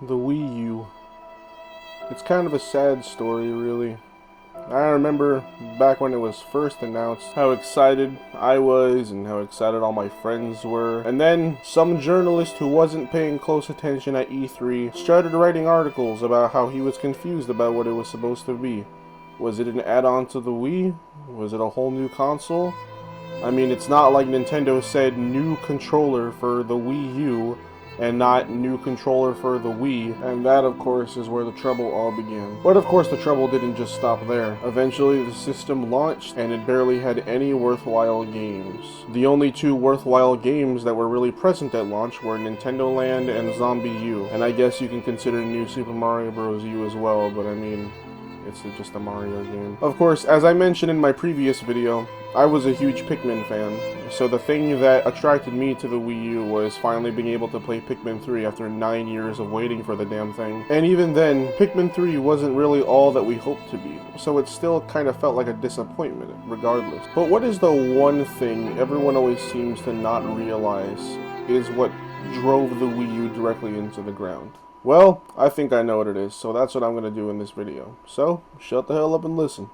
The Wii U. It's kind of a sad story, really. I remember back when it was first announced how excited I was and how excited all my friends were. And then some journalist who wasn't paying close attention at E3 started writing articles about how he was confused about what it was supposed to be. Was it an add-on to the Wii? Was it a whole new console? I mean, it's not like Nintendo said new controller for the Wii U and not new controller for the Wii, and that of course is where the trouble all began. But of course the trouble didn't just stop there. Eventually the system launched and it barely had any worthwhile games. The only two worthwhile games that were really present at launch were Nintendo Land and Zombie U, and I guess you can consider New Super Mario Bros. U as well, but I mean, it's just a Mario game. Of course, as I mentioned in my previous video, I was a huge Pikmin fan, so the thing that attracted me to the Wii U was finally being able to play Pikmin 3 after 9 years of waiting for the damn thing. And even then, Pikmin 3 wasn't really all that we hoped to be, so it still kind of felt like a disappointment, regardless. But what is the one thing everyone always seems to not realize is what drove the Wii U directly into the ground? Well, I think I know what it is, so that's what I'm going to do in this video. So, shut the hell up and listen.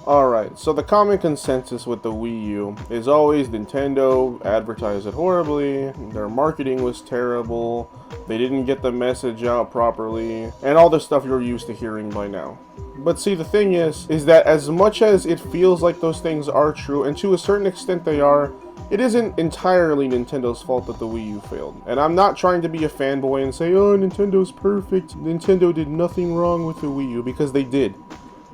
Alright, so the common consensus with the Wii U is always Nintendo advertised it horribly, their marketing was terrible, they didn't get the message out properly, and all the stuff you're used to hearing by now. But see, the thing is that as much as it feels like those things are true, and to a certain extent they are, it isn't entirely Nintendo's fault that the Wii U failed. And I'm not trying to be a fanboy and say, oh, Nintendo's perfect, Nintendo did nothing wrong with the Wii U, because they did.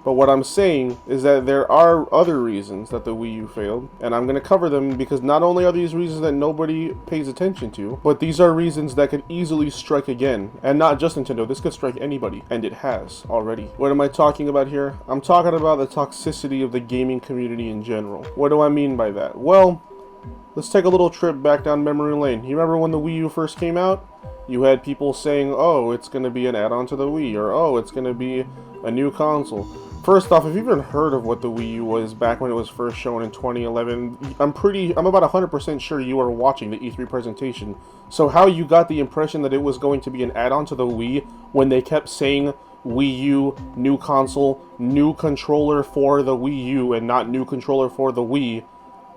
But what I'm saying is that there are other reasons that the Wii U failed, and I'm going to cover them because not only are these reasons that nobody pays attention to, but these are reasons that could easily strike again. And not just Nintendo, this could strike anybody, and it has already. What am I talking about here? I'm talking about the toxicity of the gaming community in general. What do I mean by that? Well, let's take a little trip back down memory lane. You remember when the Wii U first came out? You had people saying, oh, it's going to be an add-on to the Wii, or oh, it's going to be a new console. First off, if you've even heard of what the Wii U was back when it was first shown in 2011, I'm about 100% sure you were watching the E3 presentation. So how you got the impression that it was going to be an add-on to the Wii when they kept saying Wii U, new console, new controller for the Wii U, and not new controller for the Wii,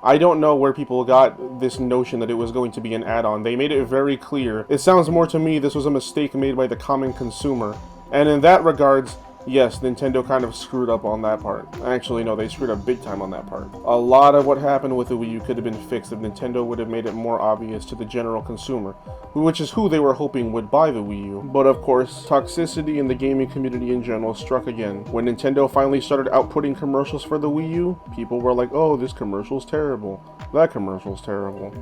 I don't know where people got this notion that it was going to be an add-on. They made it very clear. It sounds more to me this was a mistake made by the common consumer. And in that regards, yes, Nintendo kind of screwed up on that part. Actually, no, they screwed up big time on that part. A lot of what happened with the Wii U could have been fixed if Nintendo would have made it more obvious to the general consumer, which is who they were hoping would buy the Wii U. But of course, toxicity in the gaming community in general struck again. When Nintendo finally started outputting commercials for the Wii U, people were like, oh, this commercial's terrible. That commercial's terrible.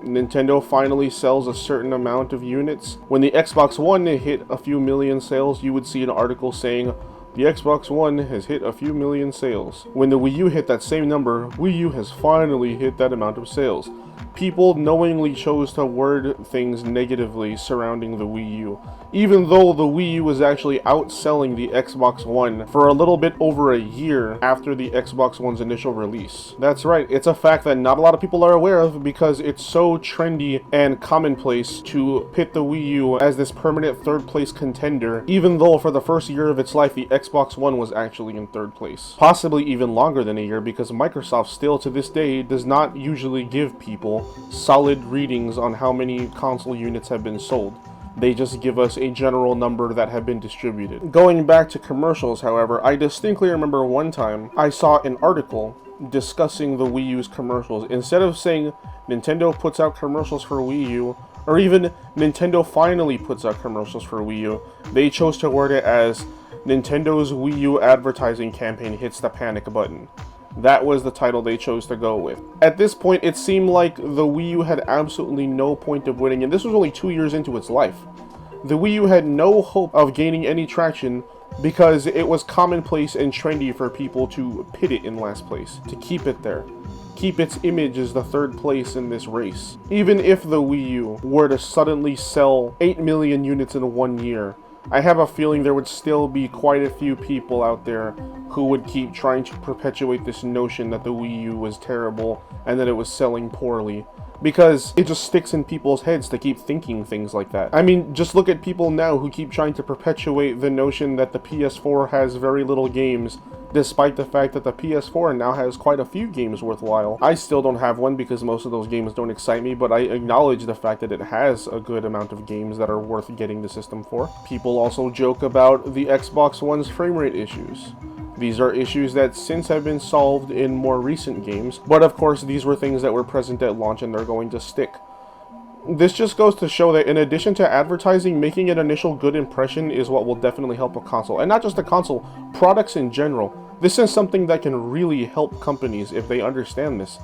Nintendo finally sells a certain amount of units. When the Xbox One hit a few million sales, you would see an article saying, the Xbox One has hit a few million sales. When the Wii U hit that same number, Wii U has finally hit that amount of sales. People knowingly chose to word things negatively surrounding the Wii U, even though the Wii U was actually outselling the Xbox One for a little bit over a year after the Xbox One's initial release. That's right, it's a fact that not a lot of people are aware of because it's so trendy and commonplace to pit the Wii U as this permanent third place contender, even though for the first year of its life the Xbox One was actually in third place. Possibly even longer than a year because Microsoft still to this day does not usually give people solid readings on how many console units have been sold. They just give us a general number that have been distributed. Going back to commercials, however, I distinctly remember one time I saw an article discussing the Wii U's commercials. Instead of saying Nintendo puts out commercials for Wii U, or even Nintendo finally puts out commercials for Wii U, they chose to word it as Nintendo's Wii U advertising campaign hits the panic button. That was the title they chose to go with. At this point, it seemed like the Wii U had absolutely no point of winning, and this was only 2 years into its life. The Wii U had no hope of gaining any traction because it was commonplace and trendy for people to pit it in last place, to keep it there. Keep its image as the third place in this race. Even if the Wii U were to suddenly sell 8 million units in 1 year, I have a feeling there would still be quite a few people out there who would keep trying to perpetuate this notion that the Wii U was terrible and that it was selling poorly. Because it just sticks in people's heads to keep thinking things like that. I mean, just look at people now who keep trying to perpetuate the notion that the PS4 has very little games, despite the fact that the PS4 now has quite a few games worthwhile. I still don't have one because most of those games don't excite me, but I acknowledge the fact that it has a good amount of games that are worth getting the system for. People also joke about the Xbox One's frame rate issues. These are issues that since have been solved in more recent games, but of course these were things that were present at launch and they're going to stick. This just goes to show that in addition to advertising, making an initial good impression is what will definitely help a console. And not just a console, products in general. This is something that can really help companies if they understand this.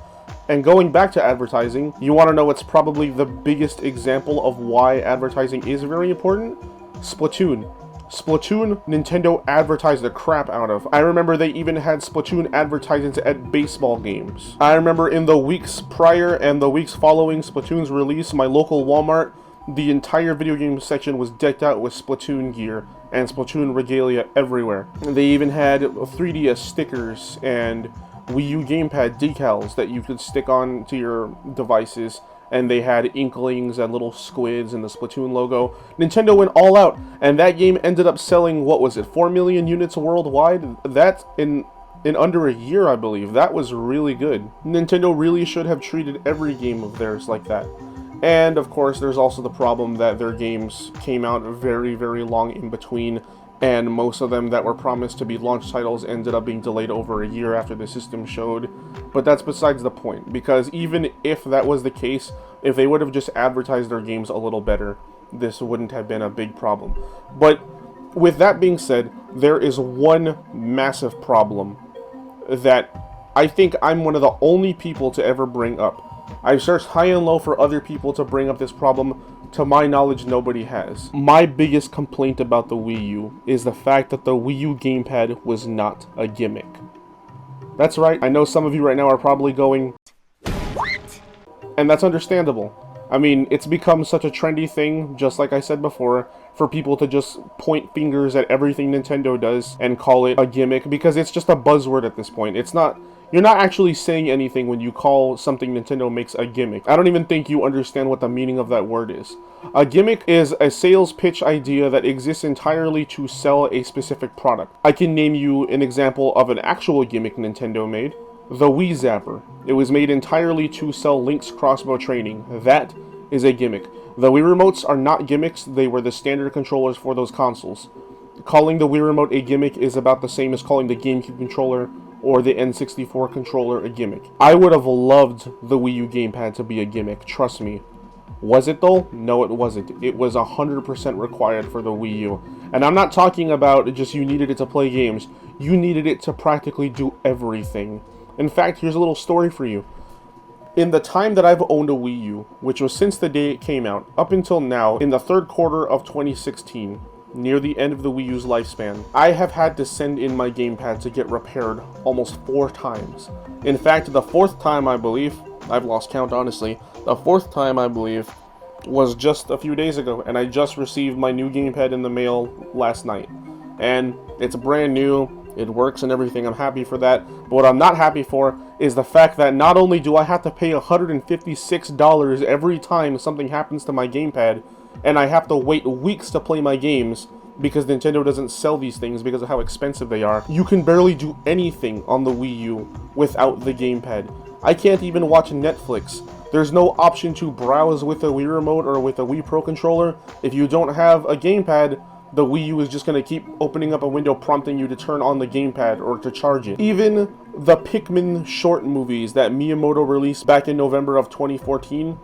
And going back to advertising, you want to know what's probably the biggest example of why advertising is very important? Splatoon. Splatoon, Nintendo advertised the crap out of. I remember they even had Splatoon advertisements at baseball games. I remember in the weeks prior and the weeks following Splatoon's release, my local Walmart, the entire video game section was decked out with Splatoon gear and Splatoon regalia everywhere. They even had 3DS stickers and Wii U GamePad decals that you could stick on to your devices. And they had inklings and little squids and the Splatoon logo. Nintendo went all out, and that game ended up selling, what was it, 4 million units worldwide? That in under a year, I believe. That was really good. Nintendo really should have treated every game of theirs like that. And, of course, there's also the problem that their games came out very, very long in between, and most of them that were promised to be launch titles ended up being delayed over a year after the system showed. But that's besides the point, because even if that was the case, if they would have just advertised their games a little better, this wouldn't have been a big problem. But with that being said, there is one massive problem that I think I'm one of the only people to ever bring up. I've searched high and low for other people to bring up this problem. To my knowledge, nobody has. My biggest complaint about the Wii U is the fact that the Wii U GamePad was not a gimmick. That's right, I know some of you right now are probably going, "What?" And that's understandable. I mean, it's become such a trendy thing, just like I said before, for people to just point fingers at everything Nintendo does and call it a gimmick, because it's just a buzzword at this point. It's not... You're not actually saying anything when you call something Nintendo makes a gimmick. I don't even think you understand what the meaning of that word is. A gimmick is a sales pitch idea that exists entirely to sell a specific product. I can name you an example of an actual gimmick Nintendo made. The Wii Zapper. It was made entirely to sell Link's crossbow training. That is a gimmick. The Wii Remotes are not gimmicks, they were the standard controllers for those consoles. Calling the Wii Remote a gimmick is about the same as calling the GameCube controller or the N64 controller a gimmick. I would have loved the Wii U GamePad to be a gimmick, trust me. Was it though? No, it wasn't. It was 100% required for the Wii U. And I'm not talking about just you needed it to play games. You needed it to practically do everything. In fact, here's a little story for you. In the time that I've owned a Wii U, which was since the day it came out, up until now, in the third quarter of 2016, near the end of the Wii U's lifespan, I have had to send in my GamePad to get repaired almost 4 times. In fact, the 4th time, I believe, I've lost count honestly, the 4th time, I believe, was just a few days ago, and I just received my new GamePad in the mail last night. And it's brand new, it works and everything, I'm happy for that. But what I'm not happy for is the fact that not only do I have to pay $156 every time something happens to my GamePad, and I have to wait weeks to play my games because Nintendo doesn't sell these things because of how expensive they are. You can barely do anything on the Wii U without the GamePad. I can't even watch Netflix. There's no option to browse with a Wii Remote or with a Wii Pro controller. If you don't have a GamePad, the Wii U is just going to keep opening up a window prompting you to turn on the GamePad or to charge it. Even the Pikmin short movies that Miyamoto released back in November of 2014,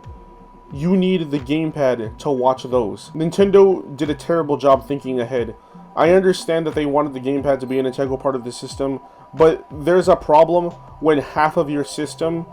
you need the GamePad to watch those. Nintendo did a terrible job thinking ahead. I understand that they wanted the GamePad to be an integral part of the system, but there's a problem when half of your system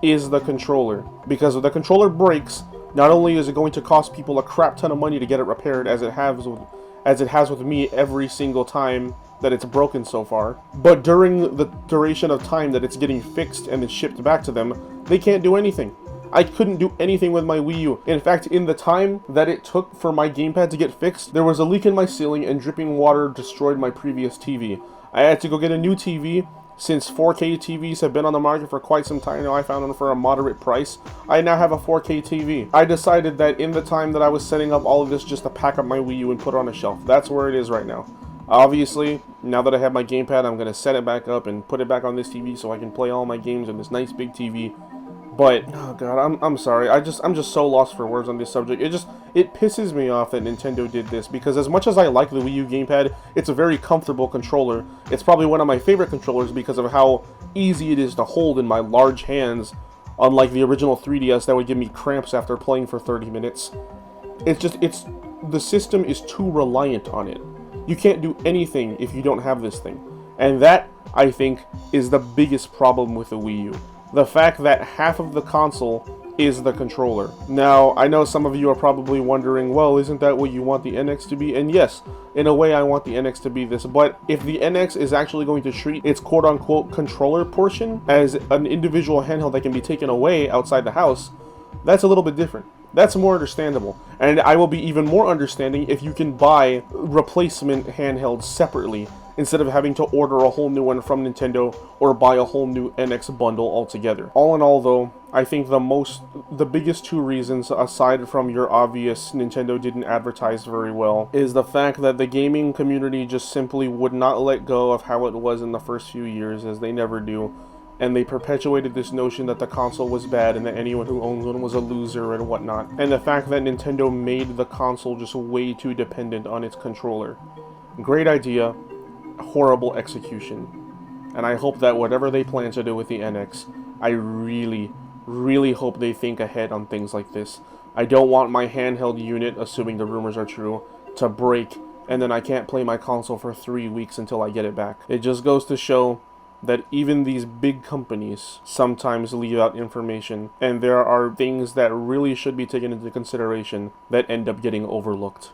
is the controller. Because if the controller breaks, not only is it going to cost people a crap ton of money to get it repaired, as it has with me every single time that it's broken so far, but during the duration of time that it's getting fixed and then shipped back to them, they can't do anything. I couldn't do anything with my Wii U. In fact, in the time that it took for my gamepad to get fixed, there was a leak in my ceiling and dripping water destroyed my previous TV. I had to go get a new TV. Since 4K TVs have been on the market for quite some time now, I found them for a moderate price. I now have a 4K TV. I decided that in the time that I was setting up all of this just to pack up my Wii U and put it on a shelf. That's where it is right now. Obviously, now that I have my gamepad, I'm going to set it back up and put it back on this TV so I can play all my games on this nice big TV. But, oh god, I'm sorry. I'm just so lost for words on this subject. It pisses me off that Nintendo did this, because as much as I like the Wii U gamepad, it's a very comfortable controller. It's probably one of my favorite controllers because of how easy it is to hold in my large hands, unlike the original 3DS that would give me cramps after playing for 30 minutes. The system is too reliant on it. You can't do anything if you don't have this thing. And that, I think, is the biggest problem with the Wii U. The fact that half of the console is the controller. Now, I know some of you are probably wondering, well, isn't that what you want the NX to be? And yes, in a way I want the NX to be this, but if the NX is actually going to treat its quote-unquote controller portion as an individual handheld that can be taken away outside the house, that's a little bit different. That's more understandable. And I will be even more understanding if you can buy replacement handhelds separately, instead of having to order a whole new one from Nintendo or buy a whole new NX bundle altogether. All in all though, I think the biggest two reasons, aside from your obvious Nintendo didn't advertise very well, is the fact that the gaming community just simply would not let go of how it was in the first few years, as they never do. And they perpetuated this notion that the console was bad and that anyone who owns one was a loser and whatnot. And the fact that Nintendo made the console just way too dependent on its controller. Great idea, horrible execution. And I hope that whatever they plan to do with the NX, I really, really hope they think ahead on things like this. I don't want my handheld unit, assuming the rumors are true, to break and then I can't play my console for 3 weeks until I get it back. It just goes to show that even these big companies sometimes leave out information, and there are things that really should be taken into consideration that end up getting overlooked.